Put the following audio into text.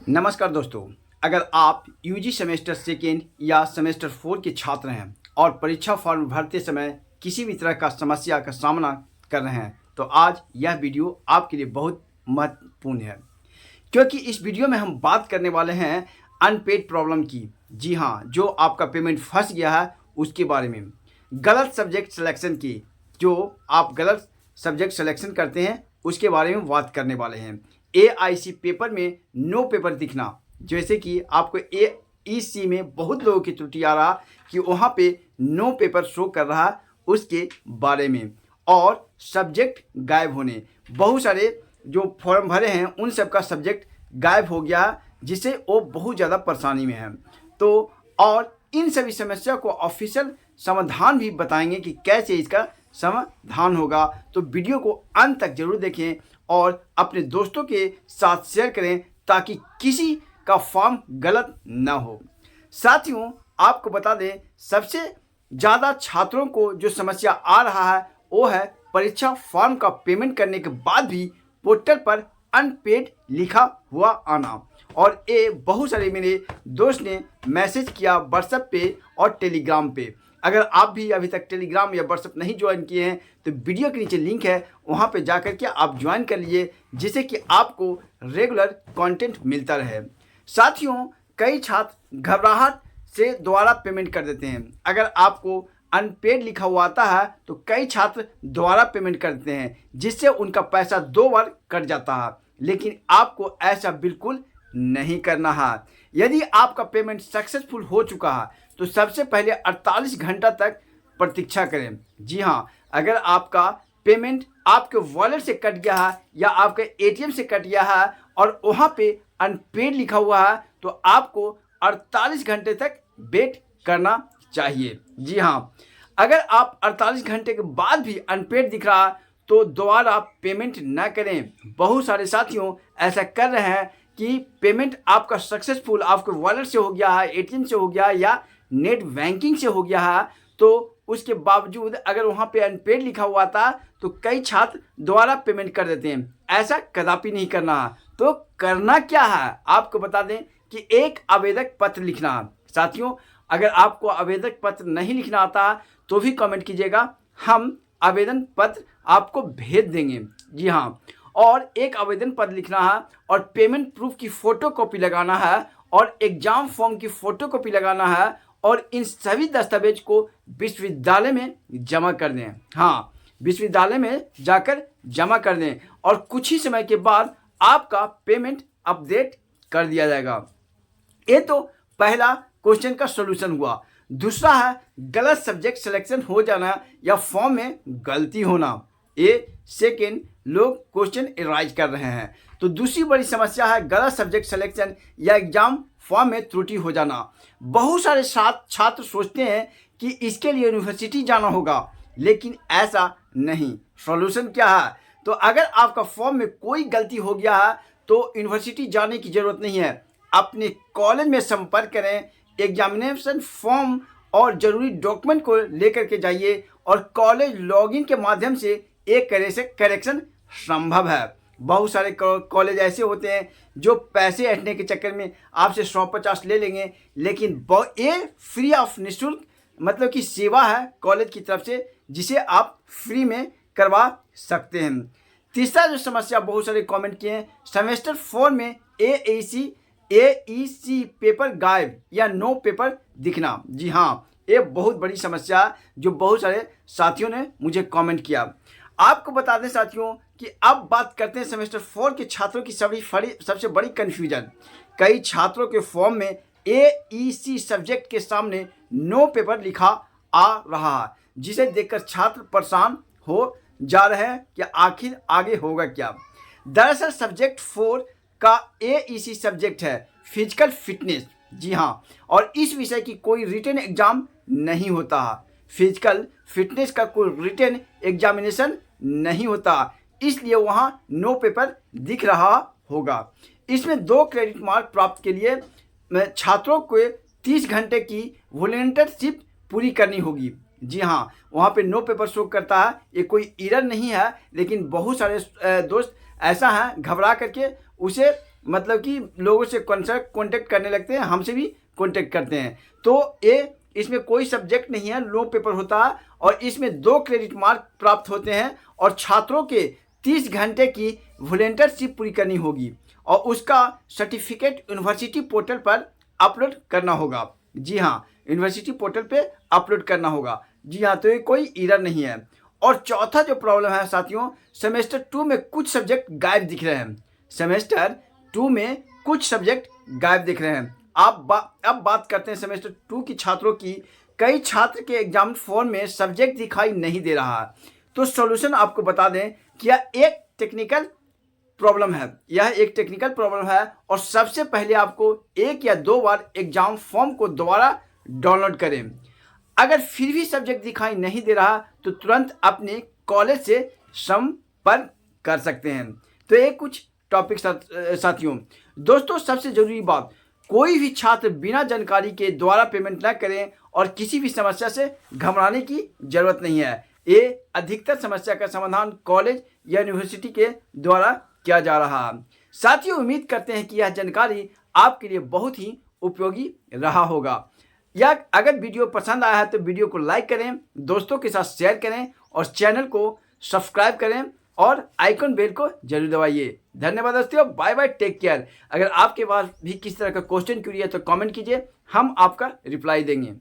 नमस्कार दोस्तों। अगर आप यूजी सेमेस्टर सेकेंड या सेमेस्टर 4 के छात्र हैं और परीक्षा फॉर्म भरते समय किसी भी तरह का समस्या का सामना कर रहे हैं तो आज यह वीडियो आपके लिए बहुत महत्वपूर्ण है, क्योंकि इस वीडियो में हम बात करने वाले हैं अनपेड प्रॉब्लम की। जी हाँ, जो आपका पेमेंट फंस गया है उसके बारे में, गलत सब्जेक्ट सिलेक्शन की, जो आप गलत सब्जेक्ट सिलेक्शन करते हैं उसके बारे में बात करने वाले हैं। AIC पेपर में नो पेपर दिखना, जैसे कि आपको AEC में बहुत लोगों की त्रुटि आ रहा कि वहाँ पे नो पेपर शो कर रहा, उसके बारे में। और सब्जेक्ट गायब होने, बहुत सारे जो फॉर्म भरे हैं उन सब का सब्जेक्ट गायब हो गया, जिससे वो बहुत ज़्यादा परेशानी में है। तो और इन सभी समस्या को ऑफिशियल समाधान भी बताएंगे कि कैसे इसका समाधान होगा। तो वीडियो को अंत तक जरूर देखें और अपने दोस्तों के साथ शेयर करें ताकि किसी का फॉर्म गलत ना हो। साथियों, आपको बता दें, सबसे ज़्यादा छात्रों को जो समस्या आ रहा है वो है परीक्षा फॉर्म का पेमेंट करने के बाद भी पोर्टल पर अनपेड लिखा हुआ आना। और ये बहुत सारे मेरे दोस्त ने मैसेज किया व्हाट्सएप पे और टेलीग्राम पे। अगर आप भी अभी तक टेलीग्राम या व्हाट्सएप नहीं ज्वाइन किए हैं तो वीडियो के नीचे लिंक है, वहाँ पे जाकर के आप ज्वाइन कर लीजिए, जिससे कि आपको रेगुलर कंटेंट मिलता रहे। साथियों, कई छात्र घबराहट से दोबारा पेमेंट कर देते हैं। अगर आपको अनपेड लिखा हुआ आता है तो कई छात्र दोबारा पेमेंट कर देते हैं, जिससे उनका पैसा 2 बार कट जाता है। लेकिन आपको ऐसा बिल्कुल नहीं करना है। यदि आपका पेमेंट सक्सेसफुल हो चुका है तो सबसे पहले 48 घंटा तक प्रतीक्षा करें। जी हाँ, अगर आपका पेमेंट आपके वॉलेट से कट गया है या आपके ATM से कट गया है और वहाँ पे अनपेड लिखा हुआ है तो आपको 48 घंटे तक वेट करना चाहिए। जी हाँ, अगर आप 48 घंटे के बाद भी अनपेड दिख रहा तो दोबारा पेमेंट ना करें। बहुत सारे साथियों ऐसा कर रहे हैं कि पेमेंट आपका सक्सेसफुल आपके वॉलेट से हो गया है, ATM से हो गया है या नेट बैंकिंग से हो गया है, तो उसके बावजूद अगर वहाँ पे अनपेड लिखा हुआ था तो कई छात्र दोबारा पेमेंट कर देते हैं। ऐसा कदापि नहीं करना है। तो करना क्या है, आपको बता दें कि एक आवेदक पत्र लिखना है। साथियों, अगर आपको आवेदक पत्र नहीं लिखना आता तो भी कमेंट कीजिएगा, हम आवेदन पत्र आपको भेज देंगे। जी हाँ, और एक आवेदन पत्र लिखना है और पेमेंट प्रूफ की फोटोकॉपी लगाना है और एग्जाम फॉर्म की फोटोकॉपी लगाना है और इन सभी दस्तावेज को विश्वविद्यालय में जमा कर दें। हाँ, विश्वविद्यालय में जाकर जमा कर दें और कुछ ही समय के बाद आपका पेमेंट अपडेट कर दिया जाएगा। ये तो पहला क्वेश्चन का सॉल्यूशन हुआ। दूसरा है गलत सब्जेक्ट सिलेक्शन हो जाना या फॉर्म में गलती होना। ये सेकेंड लोग क्वेश्चन एराइज कर रहे हैं। तो दूसरी बड़ी समस्या है गलत सब्जेक्ट सिलेक्शन या एग्जाम फॉर्म में त्रुटि हो जाना। बहुत सारे छात्र सोचते हैं कि इसके लिए यूनिवर्सिटी जाना होगा, लेकिन ऐसा नहीं। सॉल्यूशन क्या है? तो अगर आपका फॉर्म में कोई गलती हो गया है तो यूनिवर्सिटी जाने की ज़रूरत नहीं है। अपने कॉलेज में संपर्क करें, एग्जामिनेशन फॉर्म और ज़रूरी डॉक्यूमेंट को लेकर के जाइए और कॉलेज लॉगिन के माध्यम से एक करेक्शन संभव है। बहुत सारे कॉलेज ऐसे होते हैं जो पैसे हटने के चक्कर में आपसे 150 ले लेंगे, लेकिन ये फ्री ऑफ निःशुल्क मतलब कि सेवा है कॉलेज की तरफ से, जिसे आप फ्री में करवा सकते हैं। तीसरा जो समस्या बहुत सारे कमेंट किए हैं, सेमेस्टर 4 में AEC पेपर गायब या नो पेपर दिखना। जी हाँ, ये बहुत बड़ी समस्या है जो बहुत सारे साथियों ने मुझे कमेंट किया। आपको बता दें साथियों कि अब बात करते हैं सेमेस्टर 4 के छात्रों की सबसे बड़ी कन्फ्यूजन। कई छात्रों के फॉर्म में AEC सब्जेक्ट के सामने नो पेपर लिखा आ रहा है, जिसे देखकर छात्र परेशान हो जा रहे हैं कि आखिर आगे होगा क्या। दरअसल सब्जेक्ट 4 का AEC सब्जेक्ट है फिजिकल फिटनेस। जी हाँ, और इस विषय की कोई रिटन एग्जाम नहीं होता है। फिजिकल फिटनेस का कोई रिटन एग्जामिनेशन नहीं होता, इसलिए वहाँ नो पेपर दिख रहा होगा। इसमें 2 क्रेडिट मार्क प्राप्त के लिए छात्रों को 30 घंटे की वॉलंटियरशिप पूरी करनी होगी। जी हाँ, वहाँ पे नो पेपर शो करता है। ये कोई एरर नहीं है, लेकिन बहुत सारे दोस्त ऐसा है घबरा करके उसे मतलब कि लोगों से कॉन्टेक्ट करने लगते हैं, हमसे भी कॉन्टेक्ट करते हैं। तो ये इसमें कोई सब्जेक्ट नहीं है, लो पेपर होता है और इसमें 2 क्रेडिट मार्क प्राप्त होते हैं और छात्रों के 30 घंटे की वॉलंटियरशिप पूरी करनी होगी और उसका सर्टिफिकेट यूनिवर्सिटी पोर्टल पर अपलोड करना होगा। जी हाँ, यूनिवर्सिटी पोर्टल पे अपलोड करना होगा। जी हाँ, तो ये कोई एरर नहीं है। और चौथा जो प्रॉब्लम है साथियों, सेमेस्टर 2 में कुछ सब्जेक्ट गायब दिख रहे हैं। सेमेस्टर 2 में कुछ सब्जेक्ट गायब दिख रहे हैं। अब बात करते हैं सेमेस्टर 2 की छात्रों की। कई छात्र के एग्जाम फॉर्म में सब्जेक्ट दिखाई नहीं दे रहा है। तो सॉल्यूशन आपको बता दें कि यह एक टेक्निकल प्रॉब्लम है और सबसे पहले आपको 1 या 2 बार एग्जाम फॉर्म को दोबारा डाउनलोड करें। अगर फिर भी सब्जेक्ट दिखाई नहीं दे रहा तो तुरंत अपने कॉलेज से संपर्क कर सकते हैं। तो ये कुछ टॉपिक साथियों। दोस्तों, सबसे जरूरी बात, कोई भी छात्र बिना जानकारी के द्वारा पेमेंट न करें और किसी भी समस्या से घबराने की जरूरत नहीं है। ये अधिकतर समस्या का समाधान कॉलेज या यूनिवर्सिटी के द्वारा किया जा रहा है। साथियों, उम्मीद करते हैं कि यह जानकारी आपके लिए बहुत ही उपयोगी रहा होगा। या अगर वीडियो पसंद आया है तो वीडियो को लाइक करें, दोस्तों के साथ शेयर करें और चैनल को सब्सक्राइब करें और आइकन बेल को जरूर दबाइए। धन्यवाद दोस्तों, बाय बाय, टेक केयर। अगर आपके पास भी किसी तरह का क्वेश्चन क्यूरी है तो कमेंट कीजिए, हम आपका रिप्लाई देंगे।